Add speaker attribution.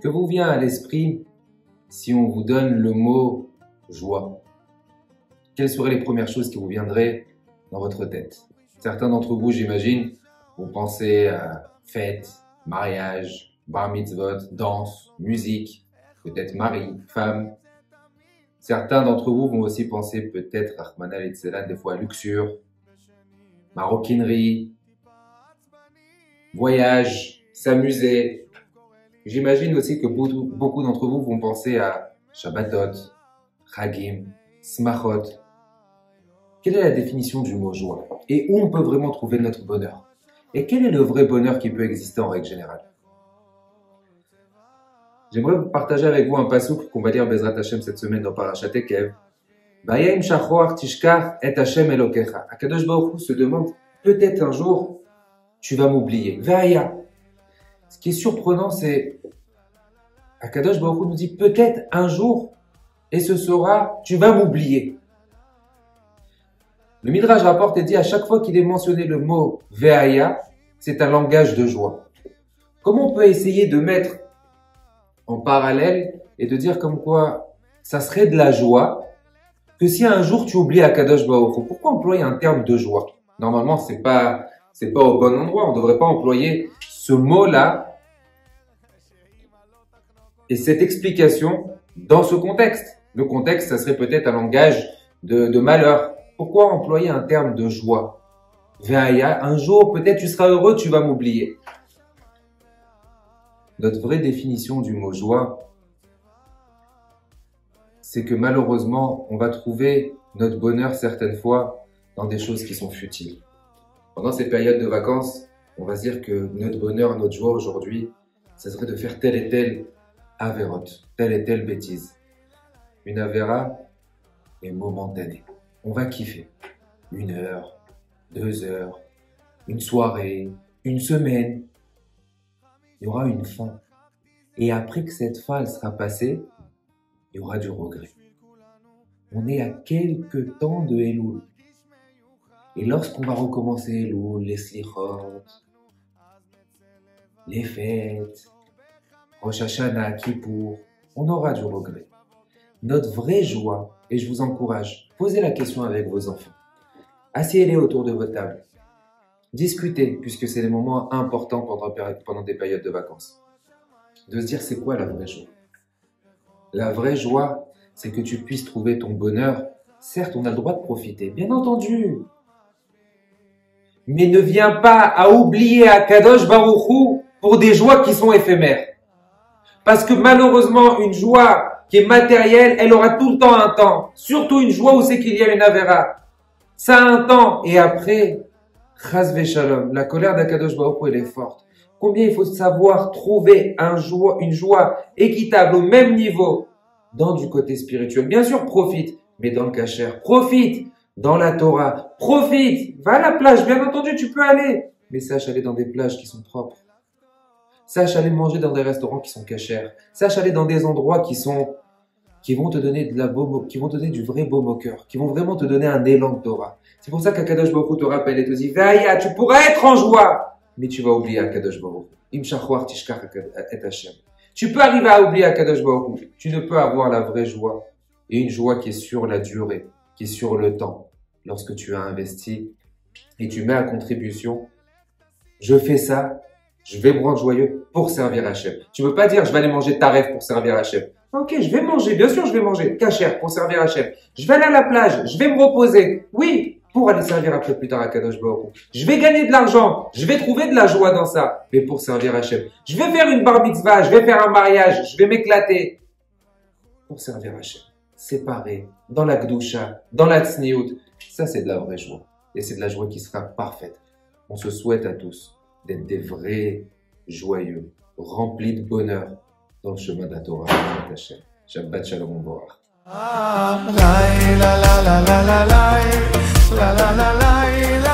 Speaker 1: Que vous vient à l'esprit si on vous donne le mot joie? Quelles seraient les premières choses qui vous viendraient dans votre tête? Certains d'entre vous, j'imagine, vous pensez à fête, mariage, bar mitzvot, danse, musique, peut-être mari, femme. Certains d'entre vous vont aussi penser peut-être, Rahmana litzlan, des fois à luxure, maroquinerie, voyage, s'amuser. J'imagine aussi que beaucoup d'entre vous vont penser à Shabbatot, Chagim, Smachot. Quelle est la définition du mot joie? Et où on peut vraiment trouver notre bonheur? Et quel est le vrai bonheur qui peut exister en règle générale? J'aimerais partager avec vous un passouk qu'on va lire Bezrat Hashem cette semaine dans Parashat Ekev. Vayem shachoar tishkach et Hashem elokecha. Akadosh Baruch Hu se demande, peut-être un jour, tu vas m'oublier. Vaya. Ce qui est surprenant, c'est Akadosh Baruch Hu nous dit, peut-être un jour, et ce sera, tu vas m'oublier. Le Midrash rapporte et dit, à chaque fois qu'il est mentionné le mot Ve'aya, c'est un langage de joie. Comment on peut essayer de mettre en parallèle et de dire comme quoi ça serait de la joie que si un jour tu oublies Akadosh Baruch Hu? Pourquoi employer un terme de joie? Normalement, c'est pas au bon endroit. On ne devrait pas employer ce mot-là et cette explication dans ce contexte. Le contexte, ça serait peut-être un langage de malheur. Pourquoi employer un terme de joie? Ve'aya, un jour, peut-être tu seras heureux, tu vas m'oublier. Notre vraie définition du mot joie, c'est que malheureusement, on va trouver notre bonheur certaines fois dans des choses qui sont futiles. Pendant ces périodes de vacances, on va se dire que notre bonheur, notre joie aujourd'hui, ça serait de faire telle et telle avérote, telle et telle bêtise. Une avéra est momentanée. On va kiffer. 1 heure, 2 heures, une soirée, une semaine. Il y aura une fin. Et après que cette fin elle sera passée, il y aura du regret. On est à quelques temps de Elul. Et lorsqu'on va recommencer Elul, les slichot, les fêtes, Rosh Hashanah, Kippour, on aura du regret. Notre vraie joie, et je vous encourage, posez la question avec vos enfants. Asseyez-les autour de votre table. Discutez, puisque c'est des moments importants pendant des périodes de vacances. De se dire, c'est quoi la vraie joie? La vraie joie, c'est que tu puisses trouver ton bonheur. Certes, on a le droit de profiter, bien entendu. Mais ne viens pas à oublier Akadosh Baruch Hu pour des joies qui sont éphémères. Parce que malheureusement, une joie qui est matérielle, elle aura tout le temps un temps. Surtout une joie où c'est qu'il y a une avéra. Ça a un temps. Et après, Chas v'shalom, la colère d'Akadosh Baruch Hu, elle est forte. Combien il faut savoir trouver une joie équitable au même niveau dans du côté spirituel. Bien sûr, profite, mais dans le kasher. Profite dans la Torah. Profite. Va à la plage, bien entendu, tu peux aller. Mais sache aller dans des plages qui sont propres. Sache aller manger dans des restaurants qui sont cachers. Sache aller dans des endroits qui vont te donner qui vont te donner du vrai baume au cœur, qui vont vraiment te donner un élan de Torah. C'est pour ça qu'Akadosh Baruch Hu te rappelle et te dit, Vaya, tu pourras être en joie, mais tu vas oublier Akadosh Baruch Hu. Im shachoar tishkach et Hashem. Tu peux arriver à oublier Akadosh Baruch Hu. Tu ne peux avoir la vraie joie et une joie qui est sur la durée, qui est sur le temps. Lorsque tu as investi et tu mets à contribution, je fais ça, je vais me rendre joyeux pour servir Hashem. Tu ne peux pas dire, je vais aller manger taref pour servir Hashem. Ok, je vais manger, bien sûr je vais manger, kasher pour servir Hashem. Je vais aller à la plage, je vais me reposer. Oui, pour aller servir après plus tard à Kadosh Baruch Hu. Je vais gagner de l'argent, je vais trouver de la joie dans ça, mais pour servir Hashem. Je vais faire une bar mitzvah, je vais faire un mariage, je vais m'éclater pour servir Hashem. Séparé, dans la gdusha, dans la tzniout. Ça c'est de la vraie joie. Et c'est de la joie qui sera parfaite. On se souhaite à tous d'être des vrais joyeux, remplis de bonheur dans le chemin de la Torah. Shabbat Shalom Borach.
Speaker 2: La la la la la la la la la la la la